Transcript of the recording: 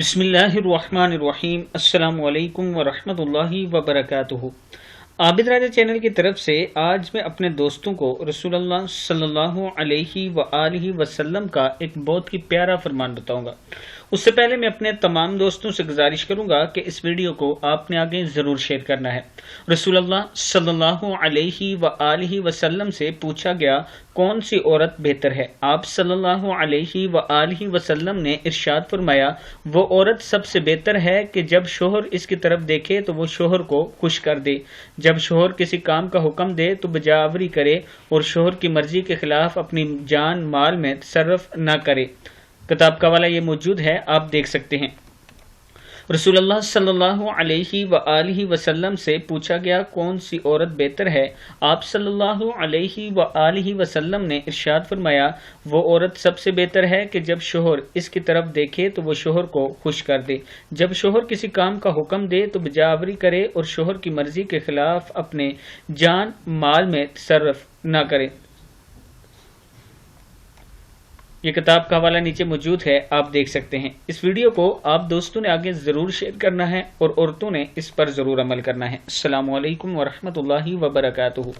बिस्मिल्लाहिर्रहमानिर्रहीम। अस्सलामु अलैकुम वरहमतुल्लाहि वबरकातुहू। आबिद राजा चैनल की तरफ से आज मैं अपने दोस्तों को रसूलुल्लाह सल्लल्लाहु अलैहि वआलिहि वसल्लम का एक बहुत ही प्यारा फरमान बताऊंगा। उससे पहले मैं अपने तमाम दोस्तों से गुजारिश करूंगा कि इस वीडियो को आपने आगे ज़रूर शेयर करना है। रसूलुल्लाह सल्लल्लाहु अलैहि वआलिहि वसल्लम से पूछा गया, कौन सी औरत बेहतर है? आप सल्लल्लाहु अलैहि वआलिहि वसल्लम ने इरशाद फरमाया, वो औरत सबसे बेहतर है कि जब शोहर इसकी तरफ देखे तो वो शोहर को खुश कर दे, जब शोहर किसी काम का हुक्म दे तो बजावरी करे और शोहर की मर्जी के खिलाफ अपनी जान माल में तसर्रुफ न करे। किताब का वाला ये मौजूद है, आप देख सकते हैं। रसूलुल्लाह सल्लल्लाहु अलैहि वआलिहि वसल्लम से पूछा गया, कौन सी औरत बेहतर है? आप सल्लल्लाहु अलैहि वआलिहि वसल्लम ने इरशाद फरमाया, वो औरत सबसे बेहतर है कि जब शोहर इसकी तरफ देखे तो वो शोहर को खुश कर दे, जब शोहर किसी काम का हुक्म दे तो बजावरी करे और शोहर की मर्जी के खिलाफ अपने जान माल में तसर्रुफ न करे। ये किताब का हवाला नीचे मौजूद है, आप देख सकते हैं। इस वीडियो को आप दोस्तों ने आगे ज़रूर शेयर करना है और औरतों ने इस पर ज़रूर अमल करना है। अस्सलामु अलैकुम वरहमतुल्लाहि वबरकातुहू।